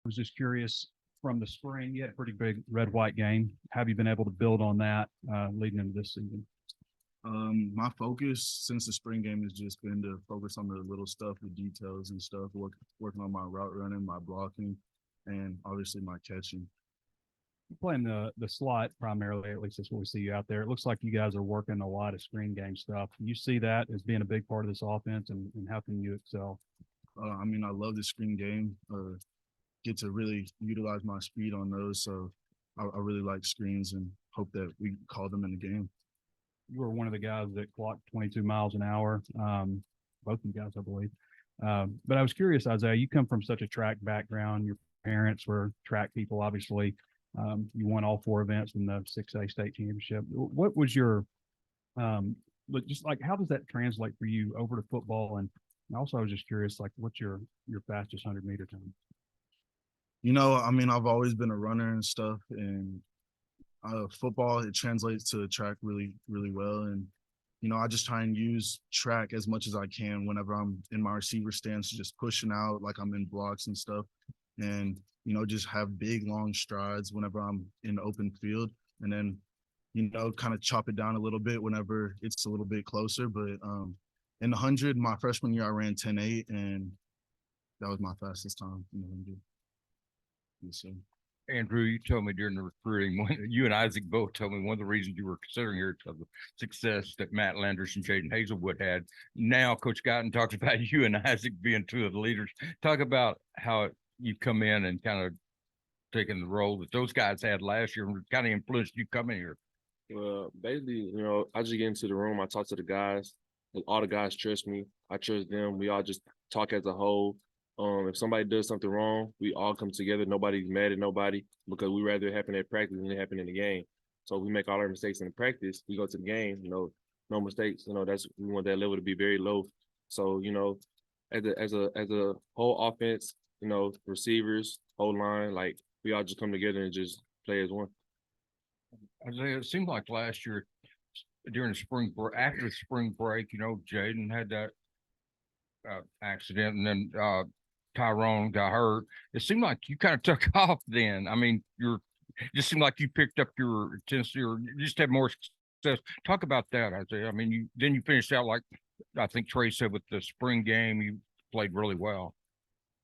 was just curious from the spring, you had a pretty big red-white game. Have you been able to build on that leading into this season? My focus since the spring game has just been to focus on the little stuff, the details and stuff, working on my route running, my blocking, and obviously my catching. Playing the slot primarily, at least that's what we see you out there. It looks like you guys are working a lot of screen game stuff. You see that as being a big part of this offense, and how can you excel? I love the screen game. Get to really utilize my speed on those, so I really like screens and hope that we call them in the game. You were one of the guys that clocked 22 miles an hour, both of you guys, I believe. But I was curious, Isaiah, you come from such a track background. Your parents were track people, obviously. You won all four events in the 6A state championship. What was your, just like, how does that translate for you over to football? And also, I was just curious, like, what's your fastest 100-meter time? I've always been a runner and stuff, and football, it translates to track really, really well. And, I just try and use track as much as I can whenever I'm in my receiver stance, just pushing out like I'm in blocks and stuff. And, just have big, long strides whenever I'm in the open field. And then, kind of chop it down a little bit whenever it's a little bit closer. But in the 100, my freshman year, I ran 10.8, and that was my fastest time in the 100. Yes, sir. Andrew, you told me during the recruiting, you and Isaac both told me one of the reasons you were considering here because of the success that Matt Landers and Jaden Hazelwood had. Now, Coach Guyton talks about you and Isaac being two of the leaders. Talk about how you come in and kind of taken the role that those guys had last year and kind of influenced you coming here. Well, basically, I just get into the room. I talk to the guys. All the guys trust me. I trust them. We all just talk as a whole. If somebody does something wrong, we all come together. Nobody's mad at nobody because we rather it happen at practice than it happen in the game. So we make all our mistakes in the practice. We go to the game, no mistakes. That's we want that level to be very low. So as a whole offense, receivers, whole line, like we all just come together and just play as one. Isaiah, it seemed like last year during the spring break, after the spring break, Jaden had that accident, and then Tyrone got hurt. It seemed like you kind of took off then. I mean, it just seemed like you picked up your intensity or you just had more success. Talk about that, Isaiah. I mean, you finished out like I think Trey said with the spring game, you played really well.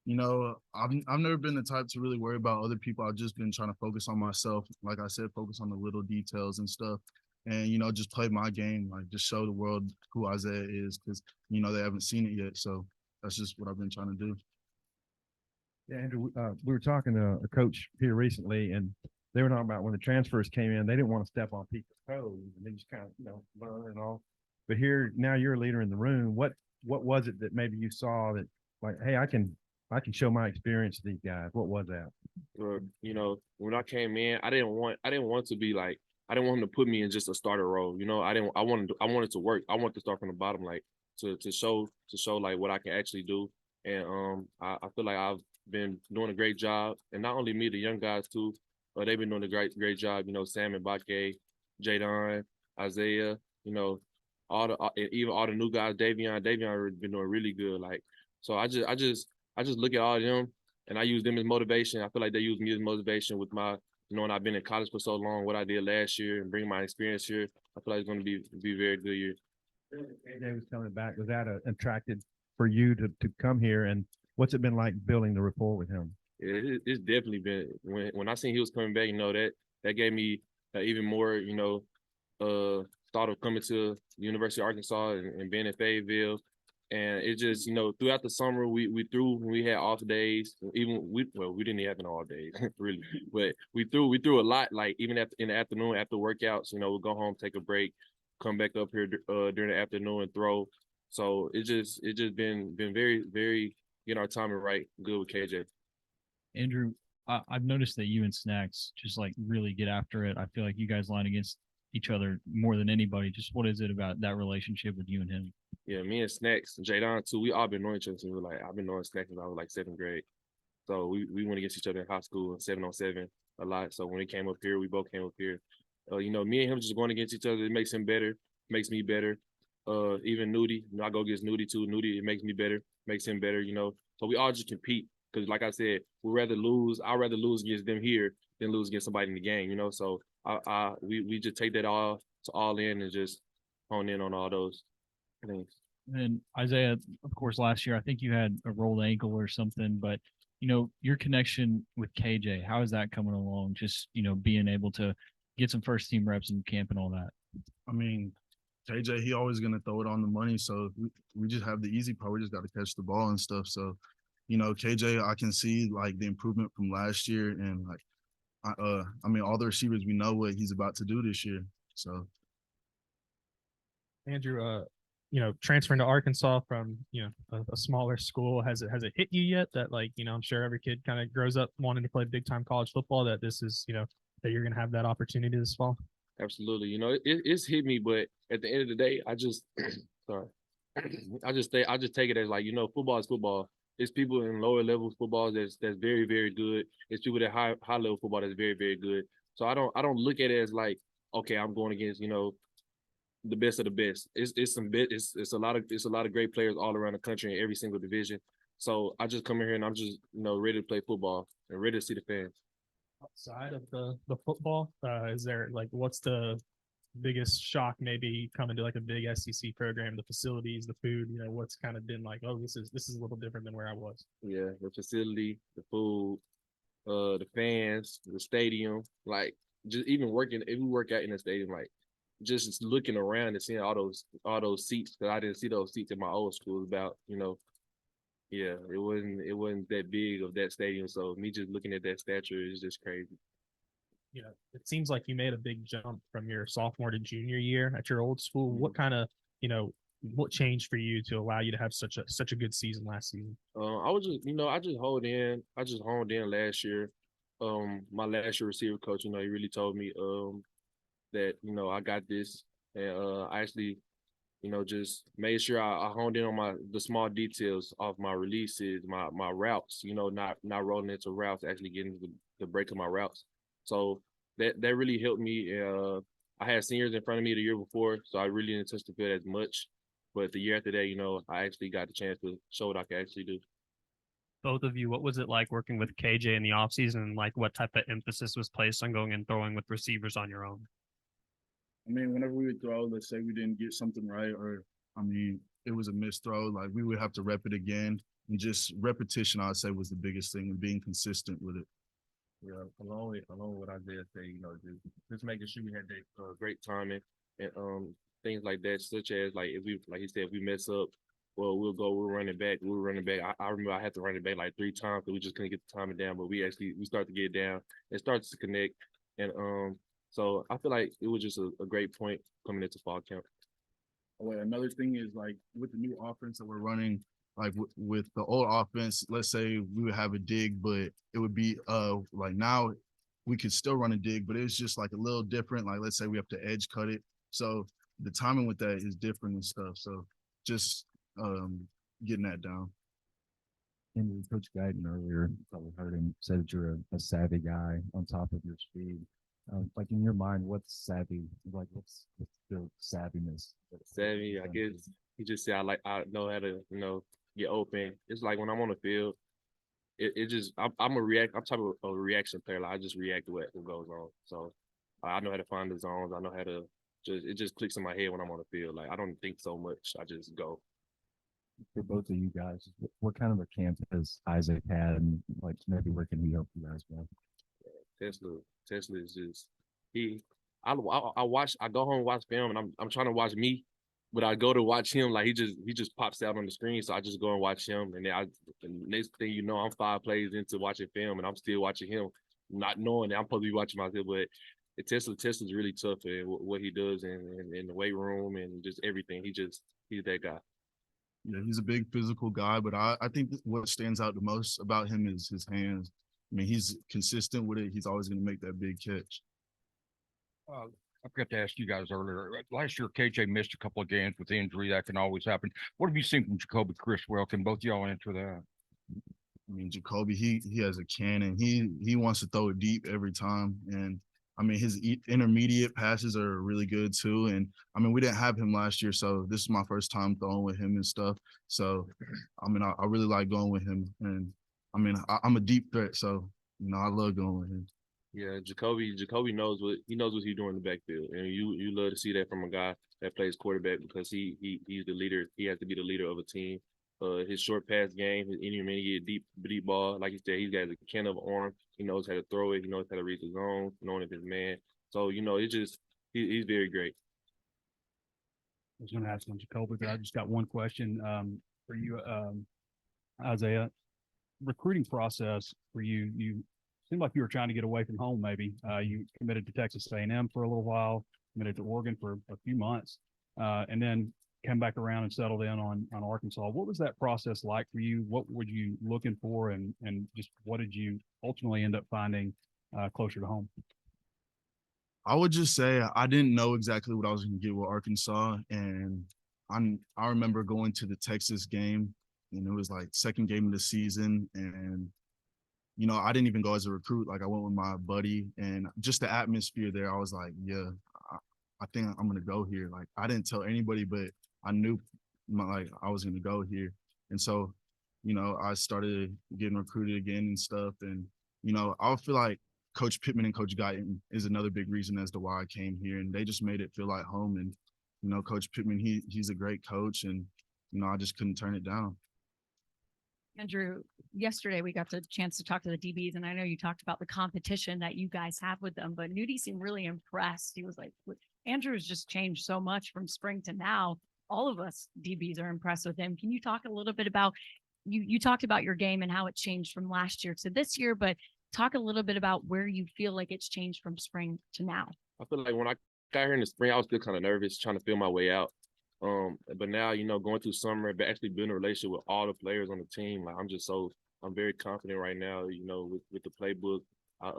I've never been the type to really worry about other people. I've just been trying to focus on myself. Like I said, focus on the little details and stuff. And, just play my game, like just show the world who Isaiah is because, they haven't seen it yet. So that's just what I've been trying to do. Yeah, Andrew, we were talking to a coach here recently, and they were talking about when the transfers came in, they didn't want to step on people's toes, and they just kind of, learn and all. But here, now you're a leader in the room. What was it that maybe you saw that, like, hey, I can show my experience to these guys? What was that? When I came in, I didn't want to be like, I didn't want him to put me in just a starter role. I wanted to work. I wanted to start from the bottom, like to show like what I can actually do. And I feel like I've been doing a great job. And not only me, the young guys too, but they've been doing a great job. Sam and Bakke, Jadon, Isaiah, even all the new guys, Davion been doing really good. Like, so I just look at all of them and I use them as motivation. I feel like they use me as motivation with my, and I've been in college for so long, what I did last year and bring my experience here. I feel like it's going to be a very good year. AJ was coming back. Was that attracted for you to come here? And what's it been like building the rapport with him? It's definitely been, when I seen he was coming back, that gave me even more, thought of coming to the University of Arkansas and being in Fayetteville. And it just, throughout the summer, we had off days. We didn't have an off days, really. But we threw a lot, like even in the afternoon after workouts, we'll go home, take a break, come back up here during the afternoon and throw. So it just been very, very getting our timing right, good with KJ. Andrew, I've noticed that you and Snacks just like really get after it. I feel like you guys line against each other more than anybody. Just what is it about that relationship with you and him? Yeah, me and Snacks, Jadon too, we all been knowing each other since I've been knowing Snacks since I was like 7th grade. So we went against each other in high school, 7-on-7 a lot. So when he came up here, we both came up here. Me and him just going against each other, it makes him better, makes me better. Even Nudie, I go against Nudie too. Nudie, it makes me better, makes him better, So we all just compete Because like I said, I'd rather lose against them here than lose against somebody in the game, you know. So we just take that all in and just hone in on all those things. And Isaiah, of course, last year I think you had a rolled ankle or something, but your connection with KJ, how is that coming along? Just being able to get some first team reps in camp and all that. I mean, KJ, he always gonna throw it on the money. So we just have the easy part. We just got to catch the ball and stuff. So, KJ, I can see like the improvement from last year, and like, I mean, all the receivers, we know what he's about to do this year. So, Andrew, transferring to Arkansas from, a smaller school, has it hit you yet that, like, I'm sure every kid kind of grows up wanting to play big time college football, that this is, that you're going to have that opportunity this fall? Absolutely. It's hit me, but at the end of the day, I just sorry. I just take it as like, football is football. It's people in lower level football that's very, very good. It's people that high level football that's very, very good. So I don't look at it as like, okay, I'm going against, the best of the best. It's a lot of great players all around the country in every single division. So I just come in here and I'm just, ready to play football and ready to see the fans. Outside of the football, is there, like, what's the biggest shock maybe coming to like a big SEC program? The facilities, the food, what's kind of been like, oh, this is a little different than where I was. Yeah, the facility, the food, the fans, the stadium, like just even if we work out in the stadium, like just looking around and seeing all those seats, because I didn't see those seats in my old school. About yeah, it wasn't that big of that stadium. So me just looking at that stature is just crazy. It seems like you made a big jump from your sophomore to junior year at your old school. What kind of, what changed for you to allow you to have such a good season last season? I was just, I just honed in last year. My last year receiver coach, he really told me that, I got this. And I actually, just made sure I honed in on the small details of my releases, my routes, not rolling into routes, actually getting the break of my routes. So that really helped me. I had seniors in front of me the year before, so I really didn't touch the field as much. But the year after that, I actually got the chance to show what I could actually do. Both of you, what was it like working with KJ in the offseason, and like what type of emphasis was placed on going and throwing with receivers on your own? I mean, whenever we would throw, let's say we didn't get something right, or I mean, it was a missed throw, like we would have to rep it again. And just repetition, I'd say, was the biggest thing, and being consistent with it. Yeah, along with what Isaiah said, just making sure we had that Great timing and things like that, such as like he said, if we mess up, well, we'll run it back. We'll run it back. I remember I had to run it back like 3 times because we just couldn't get the timing down. But we started to get it down. It starts to connect, and so I feel like it was just a great point coming into fall camp. Wait, another thing is like with the new offense that we're running, like with the old offense, let's say we would have a dig, but it would be like now we could still run a dig, but it's just like a little different. Like let's say we have to edge cut it, so the timing with that is different and stuff. So just getting that down. And Coach Guyton earlier, probably heard him say that you're a savvy guy on top of your speed. Like in your mind, what's savvy? Like what's the savviness? Savvy, I guess he just said I know how to get open. It's like when I'm on the field, it just I'm type of a reaction player. Like I just react to what goes on. So I know how to find the zones. I know how to it just clicks in my head when I'm on the field. Like I don't think so much. I just go. For both of you guys, what kind of a camp has Isaac had, and like maybe where can he help you guys with? Tesla is just I go home and watch film, and I'm trying to watch me, but I go to watch him, like he just pops out on the screen, so I just go and watch him, and then the next thing you know, I'm 5 plays into watching film, and I'm still watching him, not knowing that I'm supposed to be watching myself. But Tesla's really tough at what he does in the weight room and just everything. He's that guy. Yeah, he's a big physical guy, but I think what stands out the most about him is his hands. I mean, he's consistent with it. He's always going to make that big catch. I forgot to ask you guys earlier. Last year, KJ missed a couple of games with injury. That can always happen. What have you seen from Jacoby Criswell? Can both y'all answer that? I mean, Jacoby, he has a cannon. He wants to throw it deep every time, and I mean, his intermediate passes are really good too. And I mean, we didn't have him last year, so this is my first time throwing with him and stuff. So, I mean, I really like going with him. And I mean, I'm a deep threat, so I love going with him. Yeah, Jacoby knows what he's doing in the backfield, and you love to see that from a guy that plays quarterback because he's the leader. He has to be the leader of a team. His short pass game, his intermediate deep ball, like you said, he's got a can of arm. He knows how to throw it. He knows how to read the zone, knowing if his man. So it's just he's very great. I was going to ask on Jacoby, but I just got one question for you, Isaiah. Recruiting process for you. You seemed like you were trying to get away from home. Maybe you committed to Texas A&M for a little while, committed to Oregon for a few months, and then come back around and settled in on Arkansas. What was that process like for you? What were you looking for, and just what did you ultimately end up finding closer to home? I would just say I didn't know exactly what I was going to get with Arkansas, and I remember going to the Texas game, and it was like second game of the season, and I didn't even go as a recruit. Like I went with my buddy, and just the atmosphere there, I was like, yeah, I think I'm gonna go here. Like I didn't tell anybody, but I knew I was gonna go here, and so I started getting recruited again and stuff, and I feel like Coach Pittman and Coach Guyton is another big reason as to why I came here, and they just made it feel like home. And Coach Pittman, he's a great coach, and I just couldn't turn it down. Andrew, yesterday we got the chance to talk to the DBs, and I know you talked about the competition that you guys have with them, but Nudie seemed really impressed. He was like, Andrew's just changed so much from spring to now. All of us DBs are impressed with him. Can you talk a little bit about, you talked about your game and how it changed from last year to this year, but talk a little bit about where you feel like it's changed from spring to now. I feel like when I got here in the spring, I was still kind of nervous, trying to feel my way out. But now, going through summer, but actually building a relationship with all the players on the team, like I'm very confident right now, with the playbook. I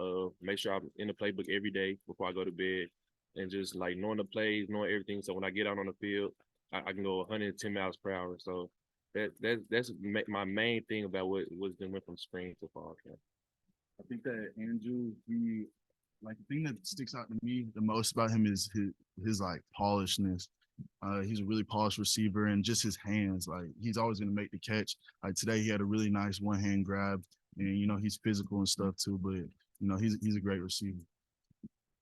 make sure I'm in the playbook every day before I go to bed, and just like knowing the plays, knowing everything. So when I get out on the field, I can go 110 miles per hour. So that's my main thing about what's been went from spring to fall camp. I think that Andrew, the thing that sticks out to me the most about him is his like polishness. He's a really polished receiver, and just his hands. Like he's always going to make the catch. Like today, he had a really nice one-hand grab, and he's physical and stuff too. But he's a great receiver.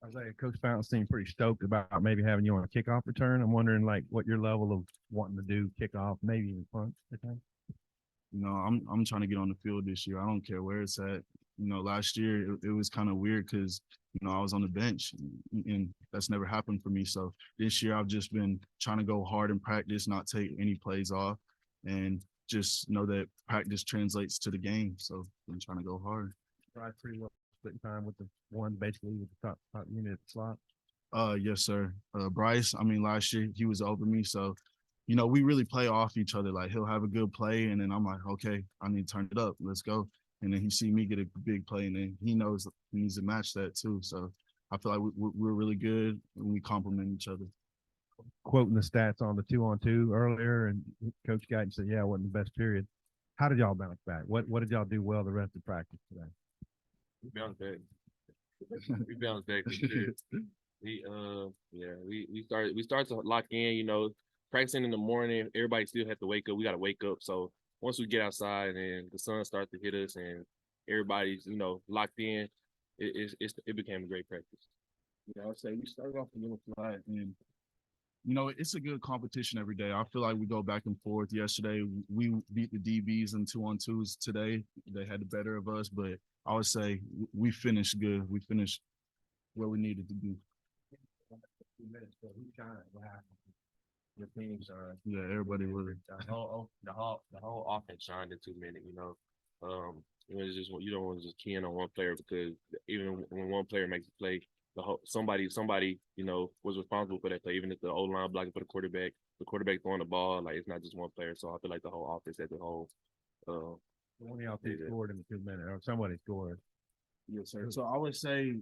Isaiah, Coach Fountain seemed pretty stoked about maybe having you on a kickoff return. I'm wondering like what your level of wanting to do kickoff, maybe even punt return. I'm trying to get on the field this year. I don't care where it's at. Last year it was kind of weird because I was on the bench, and that's never happened for me. So this year I've just been trying to go hard in practice, not take any plays off, and just know that practice translates to the game. So I'm trying to go hard. Tried pretty well splitting time with the one basically with the top unit at the slot. Yes, sir. Bryce, last year he was over me, so we really play off each other. Like he'll have a good play, and then I'm like, okay, I need to turn it up. Let's go. And then he see me get a big play, and then he knows he needs to match that too. So I feel like we're really good, and we complement each other. Quoting the stats on the 2-on-2 earlier, and Coach Guyton said, "Yeah, it wasn't the best period." How did y'all bounce back? What did y'all do well the rest of practice today? We bounced back. We bounced back. We started to lock in. Practicing in the morning, everybody still had to wake up. We got to wake up. So once we get outside and the sun starts to hit us and everybody's, locked in, it became a great practice. Yeah, I would say we started off a little flat, and it's a good competition every day. I feel like we go back and forth. Yesterday, we beat the DBs in 2-on-2s. Today, they had the better of us, but I would say we finished good. We finished where we needed to be. Your teams are everybody really. The whole offense shined in 2 minutes. It's just you don't want to just key in on one player because even when one player makes a play, somebody was responsible for that play. Even if the old line blocking for the quarterback throwing the ball, like it's not just one player. So I feel like the whole offense as a whole. One of y'all scored in the 2 minutes, or somebody scored. Yes, sir. So I would say,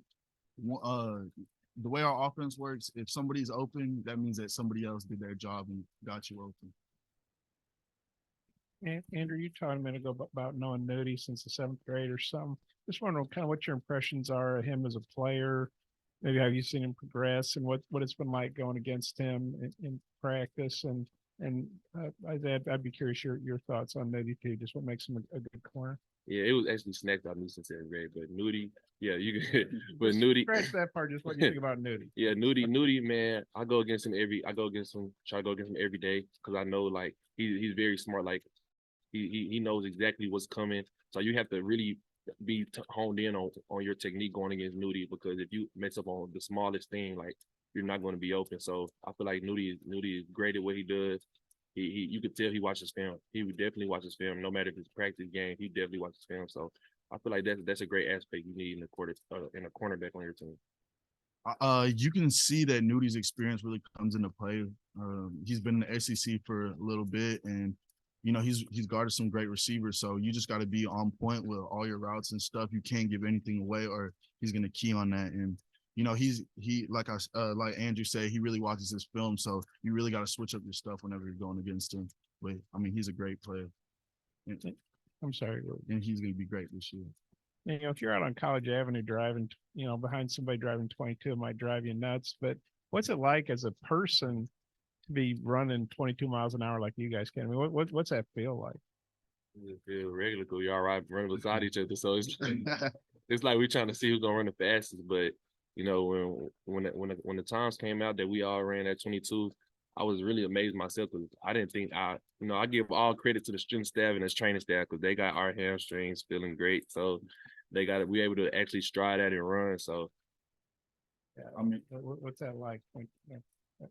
the way our offense works, if somebody's open, that means that somebody else did their job and got you open. Andrew, you talked a minute ago about knowing Nudie since the 7th grade or something. Just wondering kind of what your impressions are of him as a player. Maybe have you seen him progress, and what it's been like going against him in practice? And Isaiah, I'd be curious your thoughts on Nudie too. Just what makes him a good corner. Yeah, it was actually snacks I knew since 7th grade, but Nudie, yeah, you could, but Nudie, Scratch that part, just what you think about Nudie. yeah, Nudie, man, I go against him try to go against him every day because I know like he's very smart. Like he knows exactly what's coming. So you have to really be honed in on your technique going against Nudie because if you mess up on the smallest thing, like you're not going to be open. So I feel like Nudie is great at what he does. You could tell he watches film. He would definitely watch his film, no matter if it's practice game. He definitely watches film. So I feel like that's a great aspect you need in a cornerback on your team. You can see that Nudie's experience really comes into play. He's been in the SEC for a little bit, and he's guarded some great receivers. So you just got to be on point with all your routes and stuff. You can't give anything away, or he's gonna key on that. And he like Andrew said, he really watches his film. So you really got to switch up your stuff whenever you're going against him. But I mean, he's a great player, I'm sorry. and he's gonna be great this year. If you're out on College Avenue driving, behind somebody driving 22, it might drive you nuts. But what's it like as a person to be running 22 miles an hour like you guys can? I mean, what's that feel like? It feel regular because we all right running beside each other. So it's like we're trying to see who's gonna run the fastest. But when the times came out that we all ran at 22, I was really amazed myself because I didn't think I give all credit to the strength staff and the training staff because they got our hamstrings feeling great. So we able to actually stride out and run. So Yeah, I mean, what's that like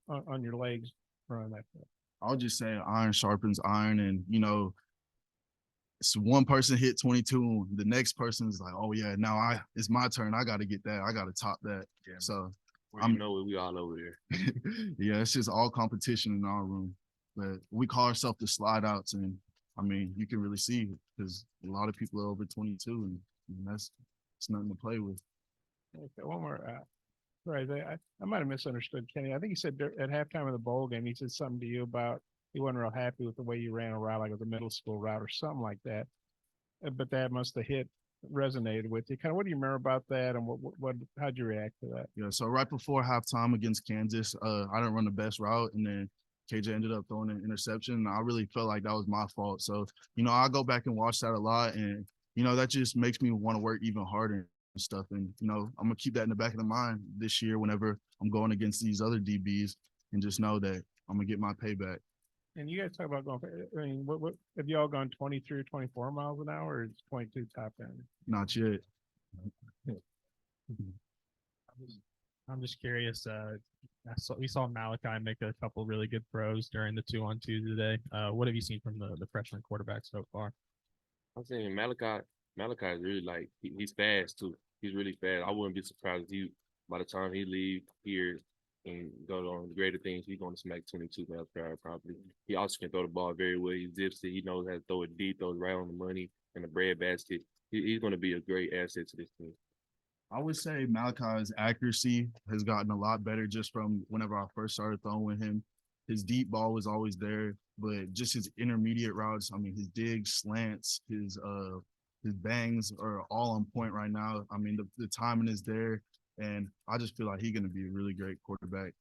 on your legs running that? I'll just say iron sharpens iron, and so one person hit 22, the next person's like, oh yeah, now it's my turn. I got to get that. I got to top that. Yeah. So we all over there. yeah, it's just all competition in our room. But we call ourselves the slide outs, and I mean, you can really see because a lot of people are over 22, and it's nothing to play with. Okay, one more. Right, I might have misunderstood Kenny. I think he said at halftime of the bowl game, he said something to you about he wasn't real happy with the way you ran a route, like it was a middle school route or something like that. But that must have resonated with you. Kind of, what do you remember about that, and how'd you react to that? Yeah, so right before halftime against Kansas, I didn't run the best route, and then KJ ended up throwing an interception. And I really felt like that was my fault. So, I go back and watch that a lot, and that just makes me want to work even harder and stuff. And I'm gonna keep that in the back of the mind this year whenever I'm going against these other DBs, and just know that I'm gonna get my payback. And you guys talk about going. I mean, what have you all gone 23, 24 miles an hour, or is 22 top end? Not yet. I'm just curious. We saw Malachi make a couple really good throws during the 2-on-2 today. What have you seen from the freshman quarterback so far? I'm saying Malachi is really he's fast too. He's really fast. I wouldn't be surprised if by the time he leave here and go on greater things, he's going to smack 22 miles per hour probably. He also can throw the ball very well. He zips it. He knows how to throw it deep, throws right on the money and the bread basket. He's going to be a great asset to this team. I would say Malachi's accuracy has gotten a lot better just from whenever I first started throwing with him. His deep ball was always there, but just his intermediate routes, I mean, his digs, slants, his bangs are all on point right now. I mean, the timing is there, and I just feel like he's going to be a really great quarterback